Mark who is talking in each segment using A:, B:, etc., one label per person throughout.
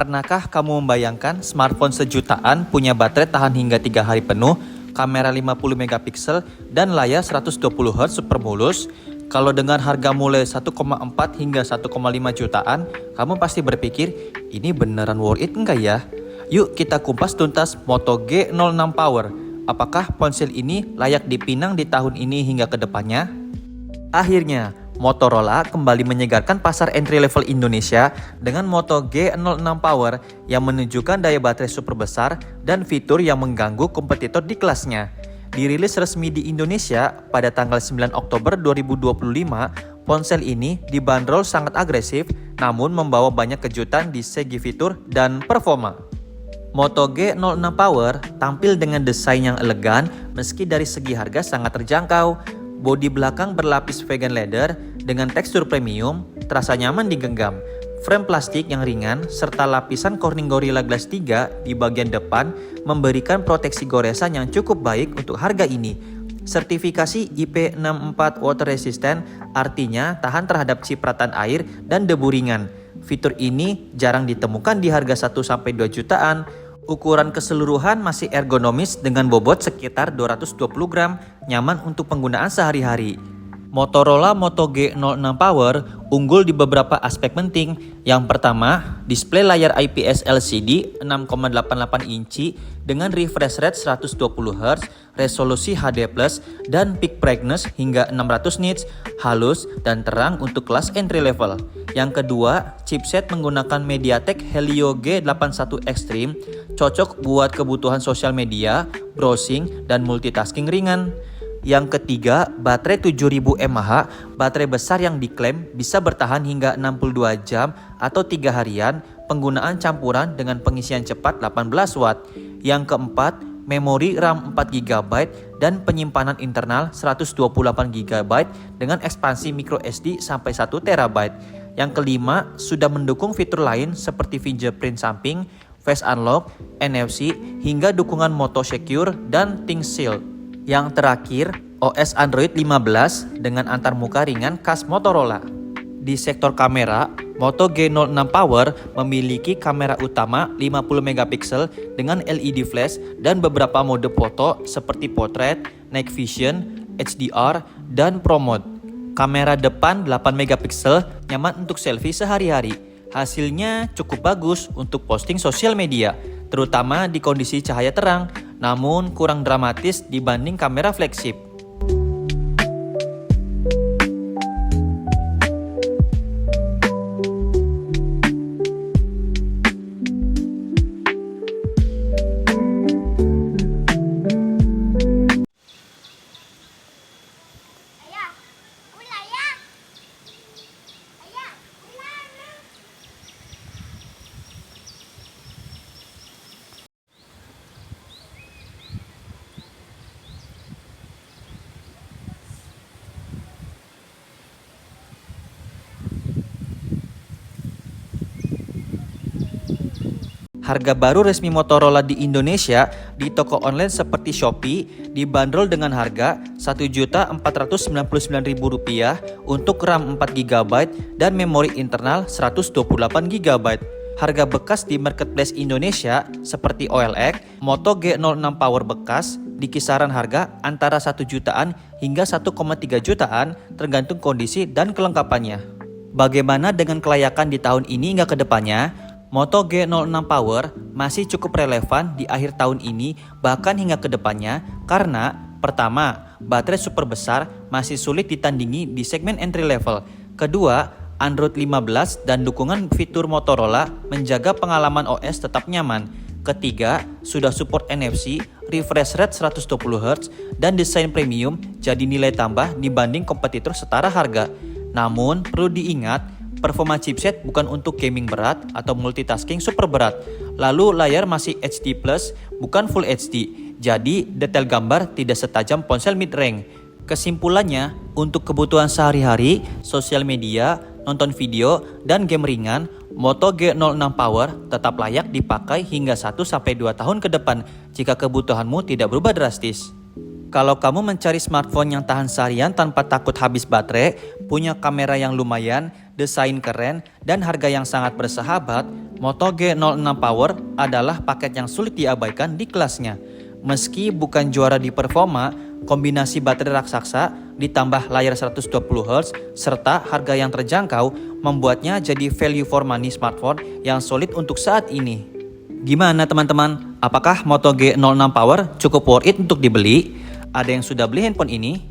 A: Pernahkah kamu membayangkan smartphone sejutaan punya baterai tahan hingga 3 hari penuh, kamera 50 megapiksel, dan layar 120 Hz super mulus? Kalau dengan harga mulai 1,4 hingga 1,5 jutaan, kamu pasti berpikir, ini beneran worth it enggak ya? Yuk kita kumpas tuntas Moto G06 Power. Apakah ponsel ini layak dipinang di tahun ini hingga ke depannya? Akhirnya, Motorola kembali menyegarkan pasar entry level Indonesia dengan Moto G06 Power yang menunjukkan daya baterai super besar dan fitur yang mengganggu kompetitor di kelasnya. Dirilis resmi di Indonesia pada tanggal 9 Oktober 2025, ponsel ini dibanderol sangat agresif namun membawa banyak kejutan di segi fitur dan performa. Moto G06 Power tampil dengan desain yang elegan meski dari segi harga sangat terjangkau. Bodi belakang berlapis vegan leather dengan tekstur premium, terasa nyaman digenggam. Frame plastik yang ringan serta lapisan Corning Gorilla Glass 3 di bagian depan memberikan proteksi goresan yang cukup baik untuk harga ini. Sertifikasi IP64 water resistant artinya tahan terhadap cipratan air dan debu ringan. Fitur ini jarang ditemukan di harga 1-2 jutaan. Ukuran keseluruhan masih ergonomis dengan bobot sekitar 220 gram, nyaman untuk penggunaan sehari-hari. Motorola Moto G06 Power unggul di beberapa aspek penting. Yang pertama, display layar IPS LCD 6,88 inci dengan refresh rate 120 Hz, resolusi HD+, dan peak brightness hingga 600 nits, halus dan terang untuk kelas entry level. Yang kedua, chipset menggunakan MediaTek Helio G81 Extreme, cocok buat kebutuhan sosial media, browsing, dan multitasking ringan. Yang ketiga, baterai 7000 mAh, baterai besar yang diklaim bisa bertahan hingga 62 jam atau 3 harian, penggunaan campuran dengan pengisian cepat 18 Watt. Yang keempat, memori RAM 4GB dan penyimpanan internal 128GB dengan ekspansi microSD sampai 1TB. Yang kelima, sudah mendukung fitur lain seperti fingerprint samping, face unlock, NFC, hingga dukungan Moto Secure dan ThinkShield. Yang terakhir, OS Android 15 dengan antarmuka ringan khas Motorola. Di sektor kamera, Moto G06 Power memiliki kamera utama 50 megapiksel dengan LED flash dan beberapa mode foto seperti portrait, night vision, HDR, dan Pro Mode. Kamera depan 8 megapiksel nyaman untuk selfie sehari-hari. Hasilnya cukup bagus untuk posting sosial media, terutama di kondisi cahaya terang, namun kurang dramatis dibanding kamera flagship. Harga baru resmi Motorola di Indonesia di toko online seperti Shopee dibanderol dengan harga Rp1.499.000 untuk RAM 4GB dan memori internal 128GB. Harga bekas di marketplace Indonesia seperti OLX, Moto G06 Power bekas di kisaran harga antara 1 jutaan hingga 1,3 jutaan tergantung kondisi dan kelengkapannya. Bagaimana dengan kelayakan di tahun ini hingga ke depannya? Moto G06 Power masih cukup relevan di akhir tahun ini bahkan hingga ke depannya karena pertama, baterai super besar masih sulit ditandingi di segmen entry level. Kedua, Android 15 dan dukungan fitur Motorola menjaga pengalaman OS tetap nyaman. Ketiga, sudah support NFC, refresh rate 120 Hz, dan desain premium jadi nilai tambah dibanding kompetitor setara harga. Namun, perlu diingat, performa chipset bukan untuk gaming berat atau multitasking super berat. Lalu layar masih HD+, bukan Full HD. Jadi detail gambar tidak setajam ponsel mid-range. Kesimpulannya, untuk kebutuhan sehari-hari, sosial media, nonton video, dan game ringan, Moto G06 Power tetap layak dipakai hingga 1-2 tahun ke depan jika kebutuhanmu tidak berubah drastis. Kalau kamu mencari smartphone yang tahan seharian tanpa takut habis baterai, punya kamera yang lumayan, desain keren, dan harga yang sangat bersahabat, Moto G06 Power adalah paket yang sulit diabaikan di kelasnya. Meski bukan juara di performa, kombinasi baterai raksasa ditambah layar 120Hz serta harga yang terjangkau membuatnya jadi value for money smartphone yang solid untuk saat ini. Gimana teman-teman? Apakah Moto G06 Power cukup worth it untuk dibeli? Ada yang sudah beli handphone ini?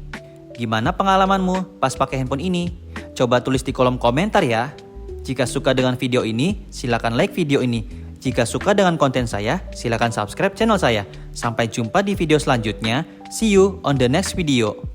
A: Gimana pengalamanmu pas pakai handphone ini? Coba tulis di kolom komentar ya. Jika suka dengan video ini, silakan like video ini. Jika suka dengan konten saya, silakan subscribe channel saya. Sampai jumpa di video selanjutnya. See you on the next video.